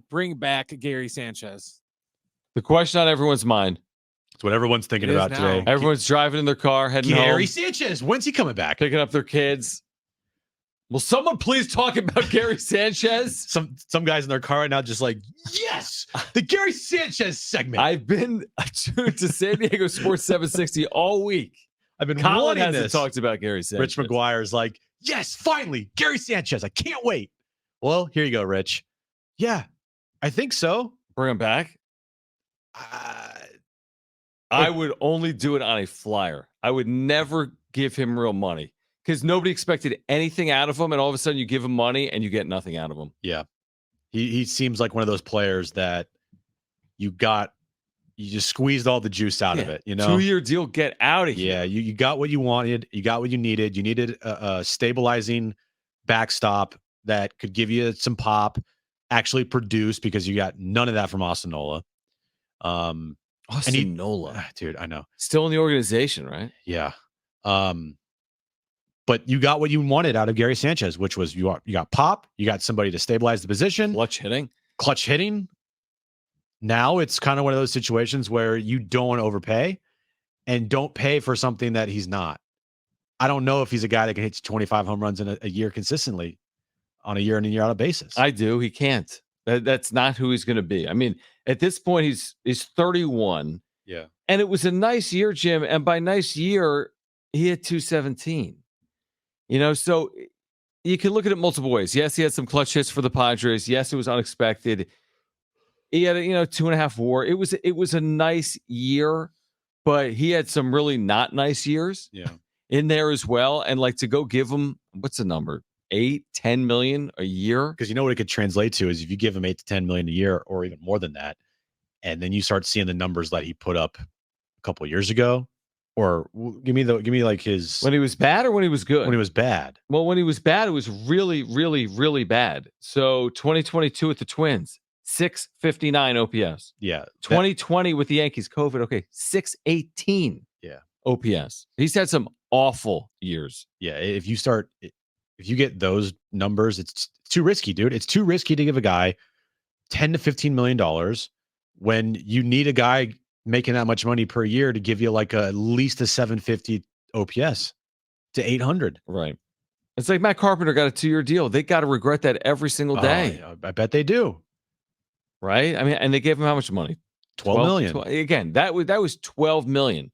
bring back Gary Sanchez. The question on everyone's mind. It's what everyone's thinking about today. Everyone's driving in their car, heading home. Gary Sanchez, when's he coming back? Picking up their kids. Will someone please talk about Gary Sanchez? Some guys in their car right now just like, yes, the Gary Sanchez segment. I've been tuned to San Diego Sports 760 all week. I've been Colin wanting hasn't this. talked about Gary Sanchez. Rich McGuire's like, yes, finally, Gary Sanchez. I can't wait. Well, here you go, Rich. Yeah, I think so. Bring him back? I would only do it on a flyer. I would never give him real money because nobody expected anything out of him, and all of a sudden you give him money and you get nothing out of him. Yeah. He seems like one of those players that you just squeezed all the juice out of it. 2-year deal, get out of here. Yeah, you got what you wanted. You got what you needed. You needed a stabilizing backstop that could give you some pop, actually produce, because you got none of that from Austin Nola. Nola. Dude, I know. Still in the organization, right? Yeah. But you got what you wanted out of Gary Sanchez, which was you got pop, you got somebody to stabilize the position. Clutch hitting. Now it's kind of one of those situations where you don't want to overpay and don't pay for something that he's not. I don't know if he's a guy that can hit 25 home runs in a year consistently on a year in and year out basis. I do. He can't. That's not who he's going to be. I mean, at this point, he's 31. Yeah. And it was a nice year, Jim. And by nice year, he hit 217. So you can look at it multiple ways. Yes, he had some clutch hits for the Padres. Yes, it was unexpected. He had a 2.5 WAR. It was a nice year, but he had some really not nice years in there as well. And like to go give him, what's the number? 8-10 million a year? Because what it could translate to is if you give him 8 to 10 million a year or even more than that, and then you start seeing the numbers that he put up a couple of years ago, or give me like his when he was bad or when he was good. When he was bad. Well, when he was bad, it was really, really, really bad. So 2022 with the Twins, 659 OPS. Yeah. 2020 with the Yankees, COVID. Okay, 618. Yeah. OPS. He's had some awful years. Yeah. If you get those numbers, it's too risky, dude. It's too risky to give a guy $10 to $15 million when you need a guy making that much money per year to give you like at least a 750 OPS to 800. Right. It's like Matt Carpenter got a 2-year deal. They got to regret that every single day. I bet they do. Right. I mean, and they gave him how much money? 12 million. Again, that was 12 million.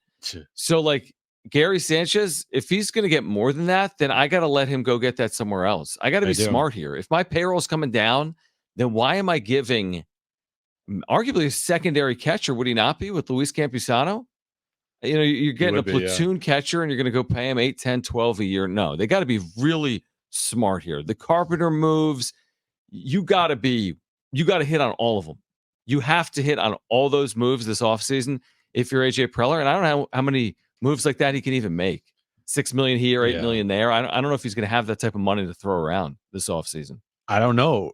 So like Gary Sanchez, if he's going to get more than that, then I got to let him go get that somewhere else. I got to be smart here. If my payroll's coming down, then why am I giving arguably a secondary catcher? Would he not be with Luis Campusano? You're getting a platoon catcher and you're going to go pay him 8, 10, 12 a year. No, they got to be really smart here. The Carpenter moves, you got to hit on all of them. You have to hit on all those moves this offseason if you're AJ Preller. And I don't know how many moves like that he can even make. 6 million here, 8 million there. I don't know if he's going to have that type of money to throw around this offseason. I don't know.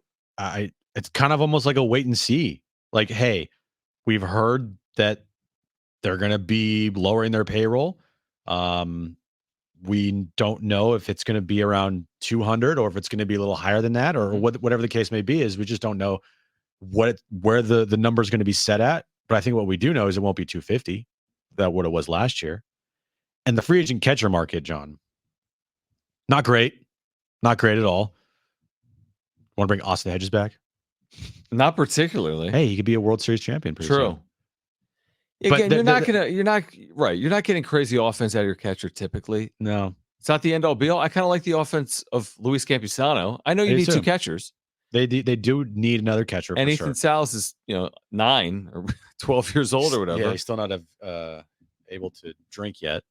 It's kind of almost like a wait and see. Like, hey, we've heard that they're going to be lowering their payroll. We don't know if it's going to be around 200 or if it's going to be a little higher than that, or whatever the case may be. Is we just don't know where the number is going to be set at. But I think what we do know is it won't be 250. That what it was last year. And the free agent catcher market, John, not great at all. Want to bring Austin Hedges back? Not particularly. Hey, he could be a World Series champion. True. Again, you're not getting crazy offense out of your catcher typically. No, it's not the end all be all. I kind of like the offense of Luis Campusano. I know you need 2 catchers. They do need another catcher. And Ethan Salas is 9 or 12 years old or whatever. Yeah, he's still not able to drink yet.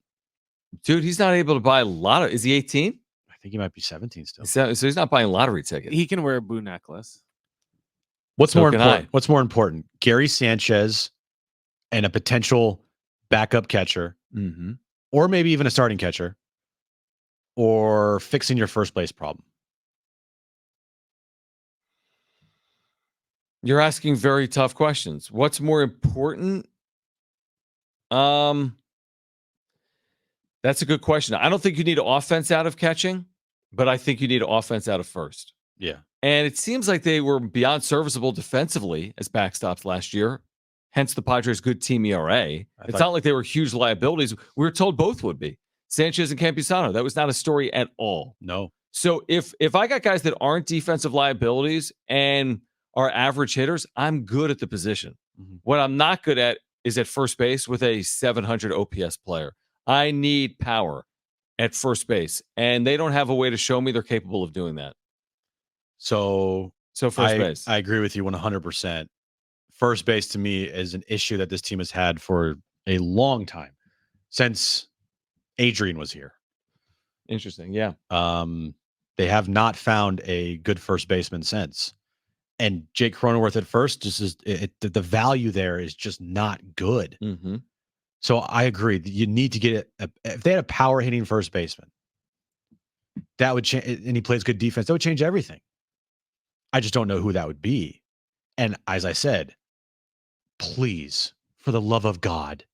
Dude, he's not able to buy a lot of. Is he 18? I think he might be 17 still. So he's not buying lottery tickets. He can wear a blue necklace. What's more important? What's more important? Gary Sanchez and a potential backup catcher, or maybe even a starting catcher, or fixing your first place problem? You're asking very tough questions. What's more important? That's a good question. I don't think you need offense out of catching, but I think you need offense out of first. Yeah. And it seems like they were beyond serviceable defensively as backstops last year. Hence the Padres' good team ERA. It's not like they were huge liabilities. We were told both would be. Sanchez and Campusano. That was not a story at all. No. So if I got guys that aren't defensive liabilities and are average hitters, I'm good at the position. Mm-hmm. What I'm not good at is at first base with a 700 OPS player. I need power at first base, and they don't have a way to show me they're capable of doing that. So first base. I agree with you 100%. First base to me is an issue that this team has had for a long time, since Adrian was here. Interesting. Yeah. They have not found a good first baseman since. And Jake Cronenworth at first, the value there is just not good. Mm-hmm. So I agree. You need to get if they had a power hitting first baseman, that would change, and he plays good defense, that would change everything. I just don't know who that would be. And as I said, please, for the love of God,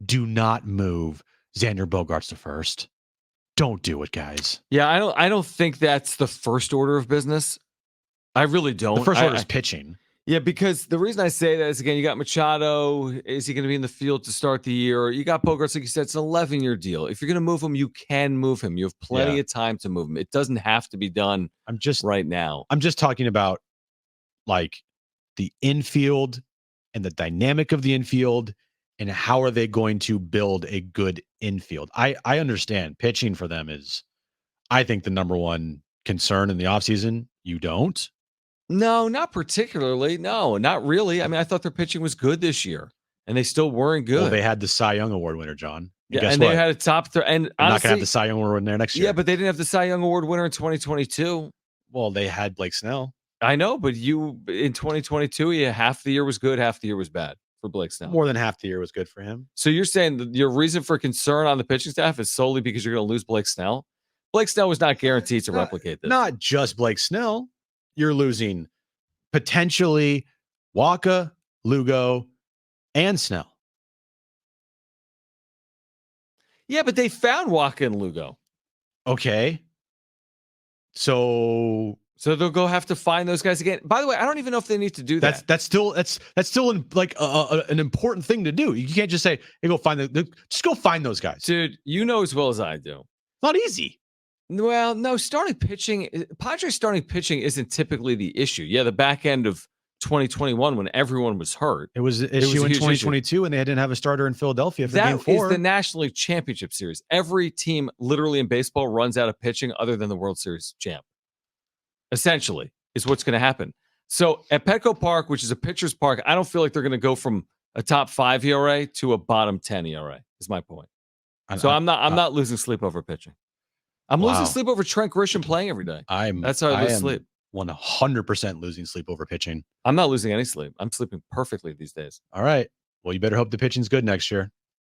do not move Xander Bogaerts to first. Don't do it, guys. Yeah, I don't think that's the first order of business. I really don't. The first order is pitching. Yeah, because the reason I say that is, again, you got Machado. Is he going to be in the field to start the year? You got Bogaerts, like you said, it's an 11-year deal. If you're going to move him, you can move him. You have plenty of time to move him. It doesn't have to be done right now. I'm just talking about like the infield and the dynamic of the infield and how are they going to build a good infield. I understand pitching for them is, I think, the number one concern in the offseason. You don't? No, not particularly. No, not really. I mean, I thought their pitching was good this year, and they still weren't good. Well, they had the Cy Young Award winner, John. And guess what? They had a top three. And they're not going to have the Cy Young Award winner next year. Yeah, but they didn't have the Cy Young Award winner in 2022. Well, they had Blake Snell. I know, but in 2022, half the year was good, half the year was bad for Blake Snell. More than half the year was good for him. So you're saying that your reason for concern on the pitching staff is solely because you're going to lose Blake Snell? Blake Snell was not guaranteed to replicate this. Not just Blake Snell. You're losing potentially Waka, Lugo, and Snell. Yeah, but they found Waka and Lugo. Okay. So they'll go have to find those guys again. By the way, I don't even know if they need to do that. That's still like an important thing to do. You can't just say, "Hey, go find just go find those guys." Dude, you know as well as I do. It's not easy. Well, no, Padres starting pitching isn't typically the issue. Yeah, the back end of 2021 when everyone was hurt. It was an issue in 2022 when they didn't have a starter in Philadelphia for Game 4. That is the National League Championship Series. Every team literally in baseball runs out of pitching other than the World Series champ. Essentially, is what's going to happen. So at Petco Park, which is a pitcher's park, I don't feel like they're going to go from a top 5 ERA to a bottom 10 ERA, is my point. So I'm not losing sleep over pitching. I'm losing sleep over Trent Grisham playing every day. That's how I lose sleep. 100% losing sleep over pitching. I'm not losing any sleep. I'm sleeping perfectly these days. All right. Well, you better hope the pitching's good next year.